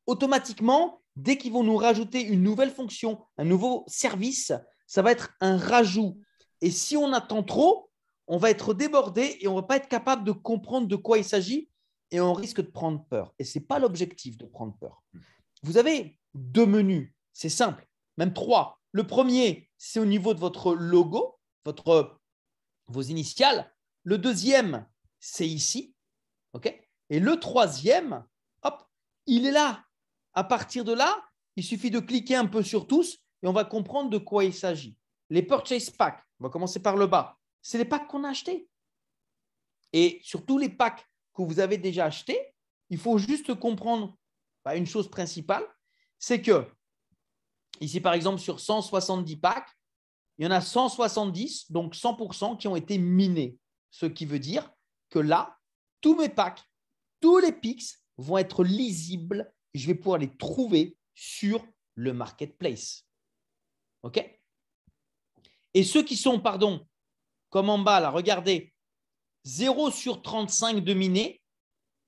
Automatiquement, dès qu'ils vont nous rajouter une nouvelle fonction, un nouveau service, ça va être un rajout. Et si on attend trop, on va être débordé et on ne va pas être capable de comprendre de quoi il s'agit et on risque de prendre peur. Et ce n'est pas l'objectif de prendre peur. Vous avez 2 menus, c'est simple, même 3. Le premier, c'est au niveau de votre logo, vos initiales. Le deuxième, c'est ici. Okay, et le troisième, hop, il est là. À partir de là, il suffit de cliquer un peu sur tous et on va comprendre de quoi il s'agit. Les purchase packs, on va commencer par le bas. C'est les packs qu'on a achetés. Et sur tous les packs que vous avez déjà achetés, il faut juste comprendre une chose principale, c'est que ici, par exemple, sur 170 packs, il y en a 170, donc 100% qui ont été minés. Ce qui veut dire que là, tous mes packs, tous les PIX vont être lisibles et je vais pouvoir les trouver sur le marketplace. OK? Et ceux qui sont, comme en bas, là, regardez, 0 sur 35 de minés,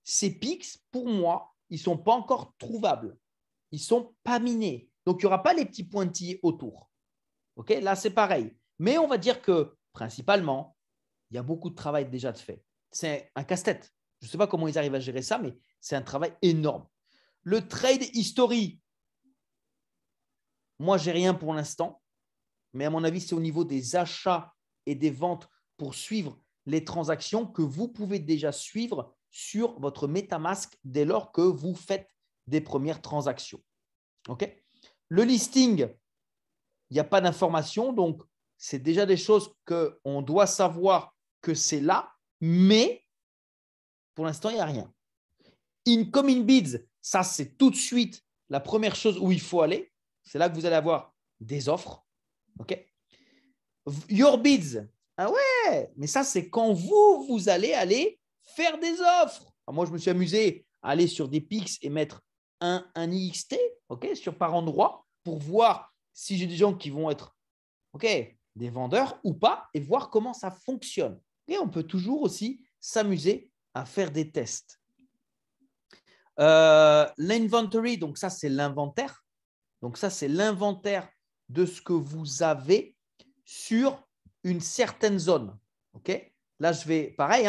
ces PIX, pour moi, ils ne sont pas encore trouvables. Ils ne sont pas minés. Donc, il n'y aura pas les petits pointillés autour. Okay, là, c'est pareil. Mais on va dire que, principalement, il y a beaucoup de travail déjà de fait. C'est un casse-tête. Je ne sais pas comment ils arrivent à gérer ça, mais c'est un travail énorme. Le trade history, moi, je n'ai rien pour l'instant. Mais à mon avis, c'est au niveau des achats et des ventes pour suivre les transactions que vous pouvez déjà suivre sur votre MetaMask dès lors que vous faites des premières transactions. Okay, le listing, il n'y a pas d'information, donc c'est déjà des choses qu'on doit savoir que c'est là, mais pour l'instant, il n'y a rien. Incoming bids, ça c'est tout de suite la première chose où il faut aller. C'est là que vous allez avoir des offres. Okay. Your bids, ah ouais, mais ça c'est quand vous allez aller faire des offres. Alors moi, je me suis amusé à aller sur des PIX et mettre un IXT, okay, par endroit pour voir si j'ai des gens qui vont être des vendeurs ou pas et voir comment ça fonctionne. Et on peut toujours aussi s'amuser à faire des tests. L'inventory, donc ça c'est l'inventaire. Donc ça c'est l'inventaire de ce que vous avez sur une certaine zone. Okay, là, je vais, pareil,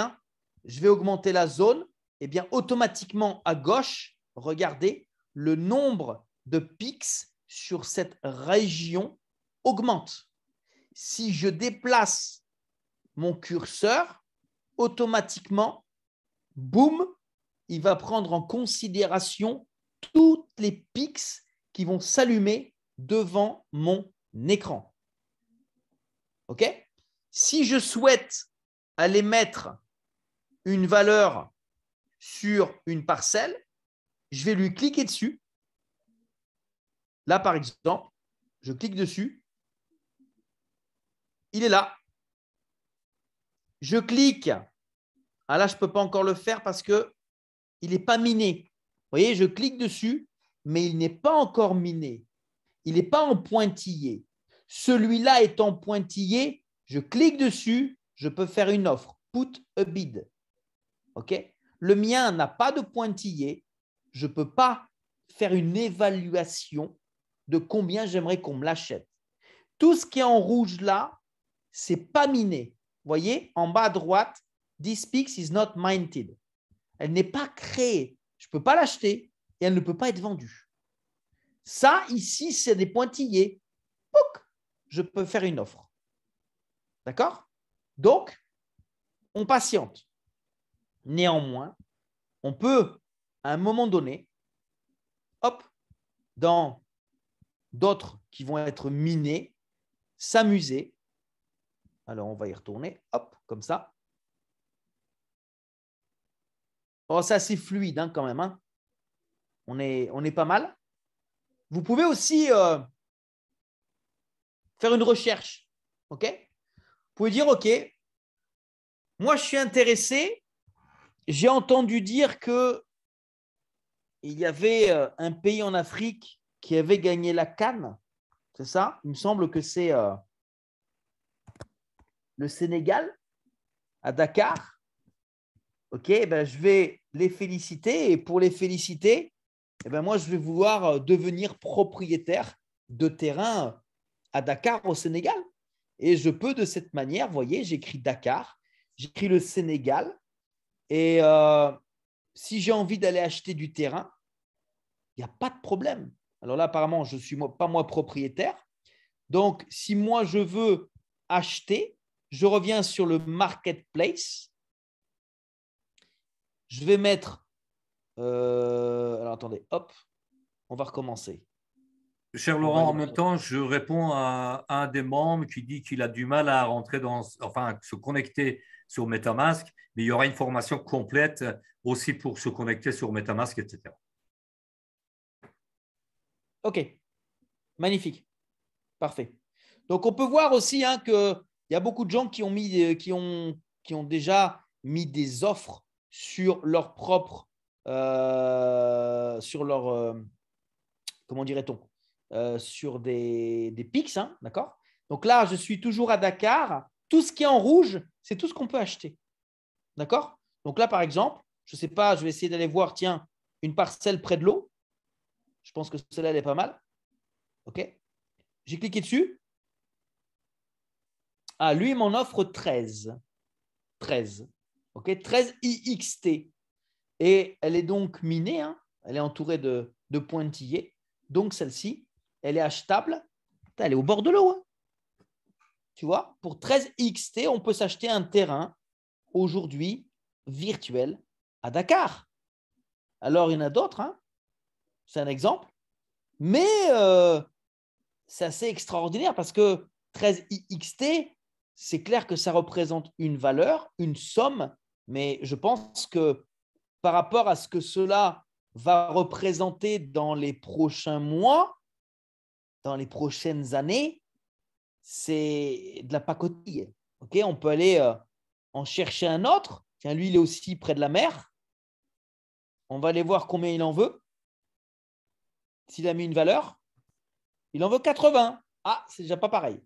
je vais augmenter la zone. Et bien, automatiquement, à gauche, regardez, le nombre de PIX sur cette région augmente. Si je déplace mon curseur, automatiquement, boum, il va prendre en considération toutes les PIX qui vont s'allumer devant mon écran. OK? Si je souhaite aller mettre une valeur sur une parcelle, je vais lui cliquer dessus. Là, par exemple, je clique dessus. Il est là. Je clique. Ah là, je ne peux pas encore le faire parce qu'il n'est pas miné. Vous voyez, je clique dessus, mais il n'est pas encore miné. il n'est pas en pointillé. Celui-là est en pointillé, je clique dessus, je peux faire une offre. Put a bid. OK? Le mien n'a pas de pointillé, je ne peux pas faire une évaluation de combien j'aimerais qu'on me l'achète. Tout ce qui est en rouge là, ce n'est pas miné. Vous voyez, en bas à droite, this pix is not minted. Elle n'est pas créée. Je ne peux pas l'acheter et elle ne peut pas être vendue. Ça, ici, c'est des pointillés. Pouc, je peux faire une offre. D'accord? Donc, on patiente. Néanmoins, on peut, à un moment donné, hop, dans d'autres qui vont être minés, s'amuser. Alors, on va y retourner, hop, comme ça. Oh, c'est assez fluide hein, quand même. Hein. On est pas mal. Vous pouvez aussi faire une recherche. OK? Vous pouvez dire, OK, moi, je suis intéressé. J'ai entendu dire qu'il y avait un pays en Afrique qui avait gagné la CAN. C'est ça? Il me semble que c'est le Sénégal, à Dakar. OK, ben, je vais les féliciter. Et pour les féliciter, eh ben, moi, je vais vouloir devenir propriétaire de terrain à Dakar, au Sénégal. Et je peux de cette manière, vous voyez, j'écris Dakar, j'écris le Sénégal. Et si j'ai envie d'aller acheter du terrain, il n'y a pas de problème. Alors là, apparemment, je ne suis pas moi propriétaire. Donc, si moi, je veux acheter, je reviens sur le marketplace. Je vais mettre… alors, attendez, hop, on va recommencer. Cher Laurent, en même temps, je réponds à un des membres qui dit qu'il a du mal à rentrer à se connecter sur MetaMask, mais il y aura une formation complète aussi pour se connecter sur MetaMask, etc. OK, magnifique, parfait. Donc, on peut voir aussi hein, qu'il y a beaucoup de gens qui ont déjà mis des offres sur leur propre, comment dirait-on, sur des pics, hein, d'accord? Donc là, je suis toujours à Dakar. Tout ce qui est en rouge, c'est tout ce qu'on peut acheter. D'accord? Donc là, par exemple, je ne sais pas, je vais essayer d'aller voir, tiens, une parcelle près de l'eau. Je pense que celle-là, elle est pas mal. OK? J'ai cliqué dessus. Ah, lui, il m'en offre 13. 13. OK? 13 IXT. Et elle est donc minée. Hein? Elle est entourée de pointillés. Donc, celle-ci, elle est achetable. Elle est au bord de l'eau. Hein? Tu vois, pour 13 XT, on peut s'acheter un terrain aujourd'hui virtuel à Dakar. Alors, il y en a d'autres. Hein? C'est un exemple. Mais c'est assez extraordinaire parce que 13 XT, c'est clair que ça représente une valeur, une somme. Mais je pense que par rapport à ce que cela va représenter dans les prochains mois, dans les prochaines années, c'est de la pacotille. Okay, on peut aller en chercher un autre. Tiens, lui, il est aussi près de la mer. On va aller voir combien il en veut. S'il a mis une valeur, il en veut 80. Ah, c'est déjà pas pareil.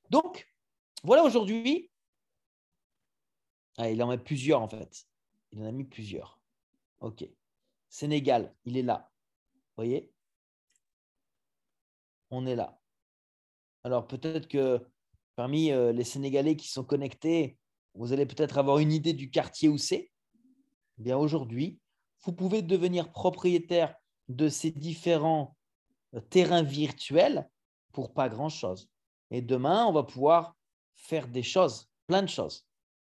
Donc, voilà aujourd'hui. Ah, il en met plusieurs en fait. Il en a mis plusieurs. OK. Sénégal, il est là. Vous voyez? On est là. Alors, peut-être que parmi les Sénégalais qui sont connectés, vous allez peut-être avoir une idée du quartier où c'est. Eh bien, aujourd'hui, vous pouvez devenir propriétaire de ces différents terrains virtuels pour pas grand-chose. Et demain, on va pouvoir faire des choses, plein de choses.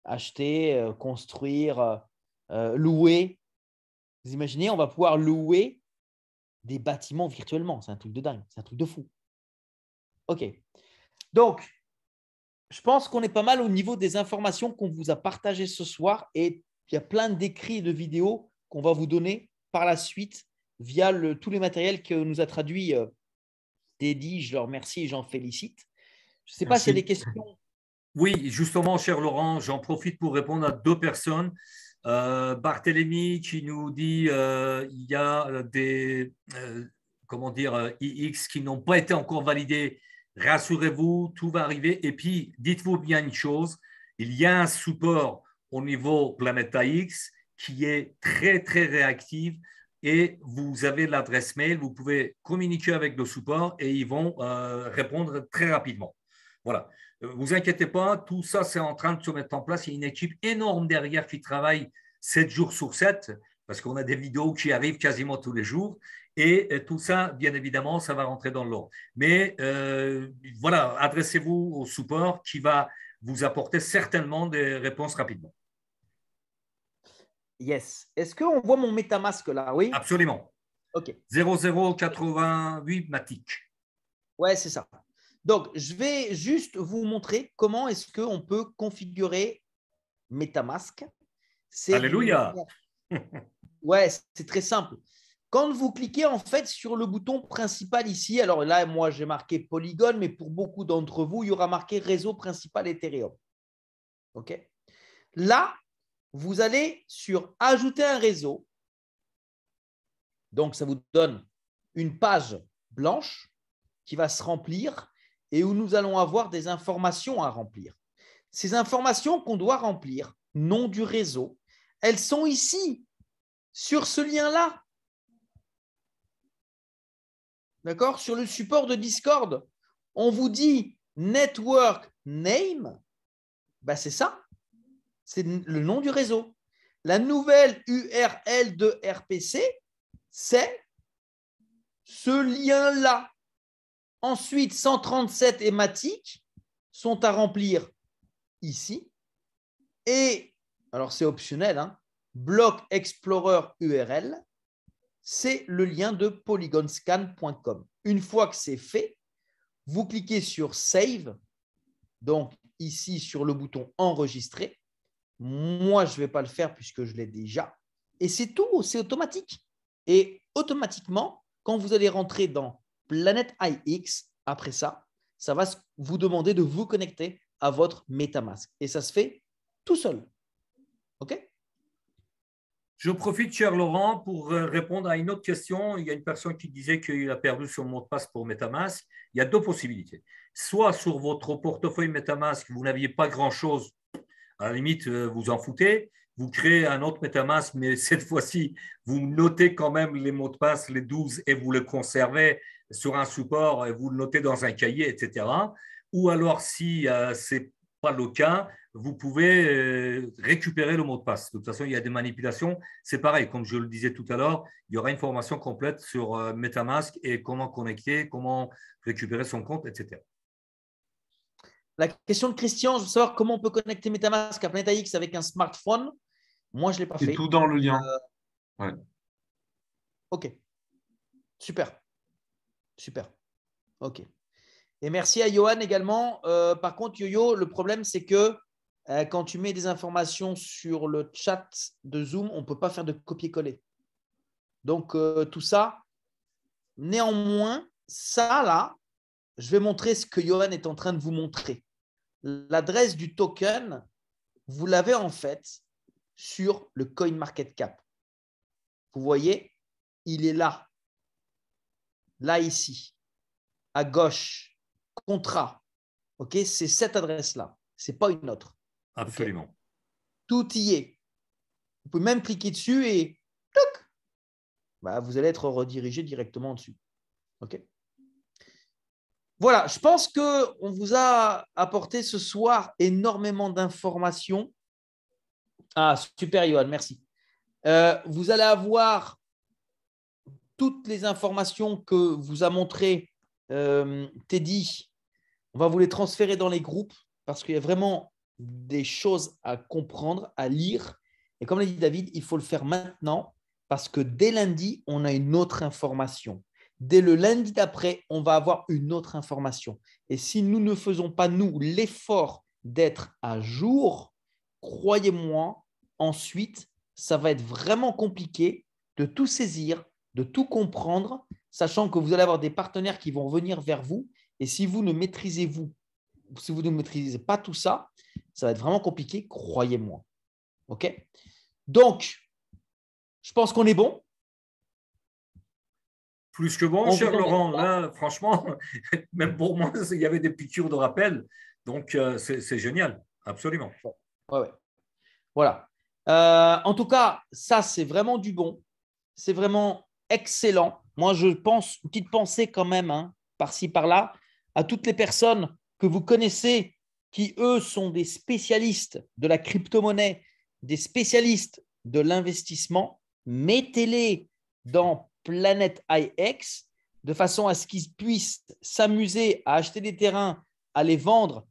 Acheter, construire, louer. Vous imaginez, on va pouvoir louer des bâtiments virtuellement. C'est un truc de dingue, c'est un truc de fou. OK. Donc, je pense qu'on est pas mal au niveau des informations qu'on vous a partagées ce soir et il y a plein d'écrits et de vidéos qu'on va vous donner par la suite via tous les matériels que nous a traduit Teddy. Je le remercie et j'en félicite. Je ne sais pas s'il y a des questions. Oui, justement, cher Laurent, j'en profite pour répondre à 2 personnes. Barthélemy qui nous dit il y a des comment dire, IX qui n'ont pas été encore validés, rassurez-vous, tout va arriver. Et puis, dites-vous bien une chose, il y a un support au niveau Planète AX qui est très, très réactif et vous avez l'adresse mail, vous pouvez communiquer avec le support et ils vont répondre très rapidement. Voilà. Vous inquiétez pas, tout ça, c'est en train de se mettre en place. Il y a une équipe énorme derrière qui travaille 7 jours sur 7 parce qu'on a des vidéos qui arrivent quasiment tous les jours. Et tout ça, bien évidemment, ça va rentrer dans l'ordre. Mais voilà, adressez-vous au support qui va vous apporter certainement des réponses rapidement. Yes. Est-ce qu'on voit mon MetaMask là? Oui. Absolument. OK. 0088 Matic. Ouais, c'est ça. Donc, je vais juste vous montrer comment est-ce qu'on peut configurer MetaMask. Alléluia. Ouais, c'est très simple. Quand vous cliquez en fait sur le bouton principal ici, alors là, moi, j'ai marqué Polygon, mais pour beaucoup d'entre vous, il y aura marqué réseau principal Ethereum. OK? Là, vous allez sur Ajouter un réseau. Donc, ça vous donne une page blanche qui va se remplir et où nous allons avoir des informations à remplir. Ces informations qu'on doit remplir, nom du réseau, elles sont ici, sur ce lien-là. D'accord? Sur le support de Discord, on vous dit Network Name, ben c'est ça. C'est le nom du réseau. La nouvelle URL de RPC, c'est ce lien-là. Ensuite, 137 et Matic sont à remplir ici. Et, alors c'est optionnel, hein, Block Explorer URL, c'est le lien de polygonscan.com. Une fois que c'est fait, vous cliquez sur Save, donc ici sur le bouton Enregistrer. Moi, je ne vais pas le faire puisque je l'ai déjà. Et c'est tout, c'est automatique. Et automatiquement, quand vous allez rentrer dans Planète IX, après ça, ça va vous demander de vous connecter à votre MetaMask. Et ça se fait tout seul. OK? Je profite, cher Laurent, pour répondre à une autre question. Il y a une personne qui disait qu'il a perdu son mot de passe pour MetaMask. Il y a deux possibilités. Soit sur votre portefeuille MetaMask, vous n'aviez pas grand-chose, à la limite, vous en foutez. Vous créez un autre MetaMask, mais cette fois-ci, vous notez quand même les mots de passe, les 12, et vous les conservez sur un support, et vous le notez dans un cahier, etc. Ou alors, si ce n'est pas le cas, vous pouvez récupérer le mot de passe. De toute façon, il y a des manipulations. C'est pareil, comme je le disais tout à l'heure, il y aura une formation complète sur MetaMask et comment connecter, comment récupérer son compte, etc. La question de Christian, je veux savoir comment on peut connecter MetaMask à Planète AX avec un smartphone. Moi, je ne l'ai pas fait. C'est tout dans le lien. Ouais. OK. Super. Super. OK. Et merci à Johan également. Par contre, Yo-Yo, le problème, c'est que quand tu mets des informations sur le chat de Zoom, on ne peut pas faire de copier-coller. Donc, tout ça, néanmoins, ça là, je vais montrer ce que Johan est en train de vous montrer. L'adresse du token, vous l'avez en fait sur le CoinMarketCap. Vous voyez, il est là. Là, ici. À gauche. Contrat. OK, c'est cette adresse-là. Ce n'est pas une autre. Absolument. Okay. Tout y est. Vous pouvez même cliquer dessus et toc, bah, vous allez être redirigé directement dessus. OK. Voilà, je pense qu'on vous a apporté ce soir énormément d'informations. Ah, super, Johan, merci. Vous allez avoir toutes les informations que vous a montrées Teddy. On va vous les transférer dans les groupes parce qu'il y a vraiment des choses à comprendre, à lire. Et comme l'a dit David, il faut le faire maintenant parce que dès lundi, on a une autre information. Dès le lundi d'après, on va avoir une autre information. Et si nous ne faisons pas, nous, l'effort d'être à jour, croyez-moi, ensuite, ça va être vraiment compliqué de tout saisir, de tout comprendre, sachant que vous allez avoir des partenaires qui vont venir vers vous. Et si vous ne maîtrisez pas tout ça, ça va être vraiment compliqué, croyez-moi. OK? Donc, je pense qu'on est bon. Plus que bon, cher Laurent. Là, franchement, même pour moi, il y avait des piqûres de rappel. Donc, c'est génial. Absolument. Ouais. Voilà. En tout cas, ça, c'est vraiment du bon. C'est vraiment excellent. Moi, je pense, une petite pensée quand même, hein, par-ci, par-là, à toutes les personnes que vous connaissez qui, eux, sont des spécialistes de la crypto-monnaie, des spécialistes de l'investissement. Mettez-les dans Planet IX de façon à ce qu'ils puissent s'amuser à acheter des terrains, à les vendre.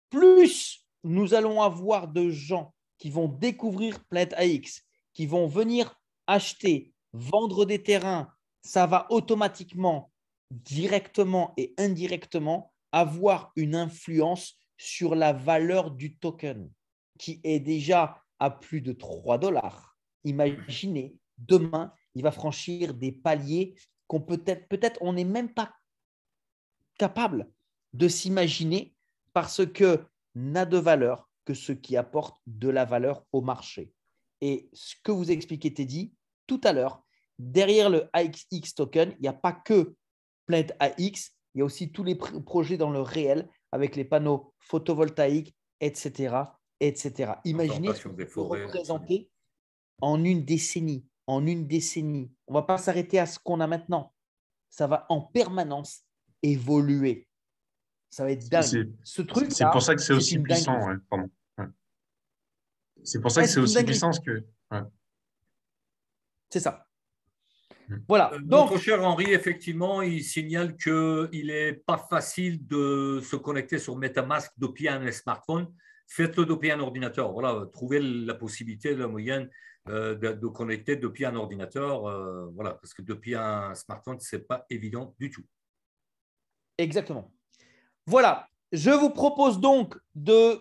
Plus nous allons avoir de gens qui vont découvrir Planet IX, qui vont venir acheter, vendre des terrains, ça va automatiquement, directement et indirectement, avoir une influence sur la valeur du token qui est déjà à plus de 3 $. Imaginez, demain, il va franchir des paliers qu'on peut-être on n'est même pas capable de s'imaginer parce que n'a de valeur que ce qui apporte de la valeur au marché. Et ce que vous expliquez, Teddy, tout à l'heure, derrière le AXX token, il n'y a pas que Planet AX, il y a aussi tous les projets dans le réel avec les panneaux photovoltaïques, etc. etc. Imaginez ce qu'on peut représenter en une décennie. En une décennie. On ne va pas s'arrêter à ce qu'on a maintenant. Ça va en permanence évoluer. Ça va être dingue. Ce truc-là, c'est pour ça que c'est aussi une puissant. Ouais. C'est pour ça que c'est aussi puissant. C'est ça. Voilà. Notre cher Henri, effectivement, il signale qu'il n'est pas facile de se connecter sur MetaMask depuis un smartphone. Faites-le depuis un ordinateur. Voilà, trouvez la possibilité, la moyenne de connecter depuis un ordinateur. Voilà, parce que depuis un smartphone, ce n'est pas évident du tout. Exactement. Voilà. Je vous propose donc de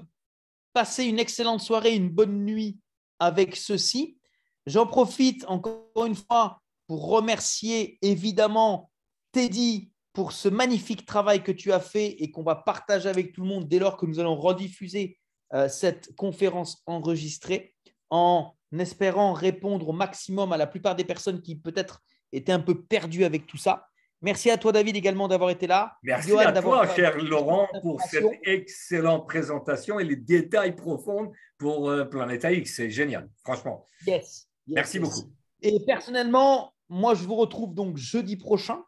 passer une excellente soirée, une bonne nuit avec ceci. J'en profite encore une fois pour remercier évidemment Teddy pour ce magnifique travail que tu as fait et qu'on va partager avec tout le monde dès lors que nous allons rediffuser cette conférence enregistrée en espérant répondre au maximum à la plupart des personnes qui peut-être étaient un peu perdues avec tout ça. Merci à toi, David, également d'avoir été là. Merci Johan, à toi, cher Laurent, pour cette excellente présentation et les détails profonds pour Planet AX. C'est génial, franchement. Yes. Merci beaucoup. Et personnellement, moi, je vous retrouve donc jeudi prochain.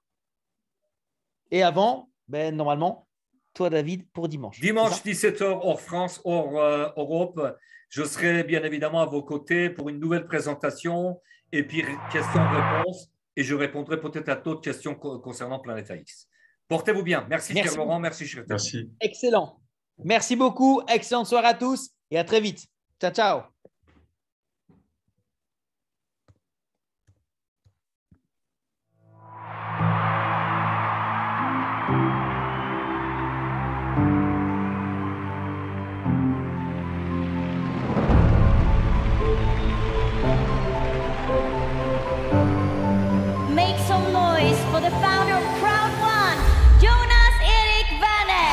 Et avant, normalement, toi, David, pour dimanche. Dimanche, 17h, hors France, hors Europe. Je serai bien évidemment à vos côtés pour une nouvelle présentation et puis questions-réponses. Et je répondrai peut-être à d'autres questions concernant Planet AX. Portez-vous bien. Merci, cher Laurent. Merci, cher Teddy. Merci. Excellent. Merci beaucoup. Excellente soirée à tous et à très vite. Ciao, ciao. For the founder of Crowd One, Jonas Erik Werner.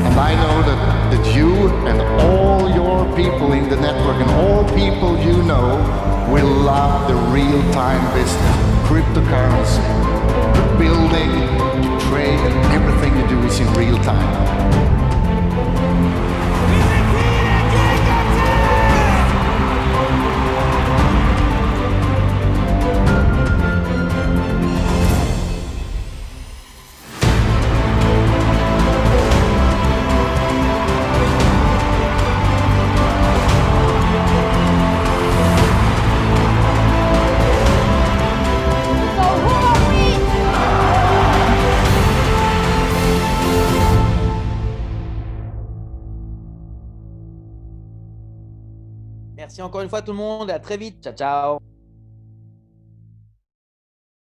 And I know that you and all your people in the network and all people you know will love the real-time business. Cryptocurrency, the building, the trade, and everything you do is in real time. Merci encore une fois tout le monde et à très vite. Ciao, ciao.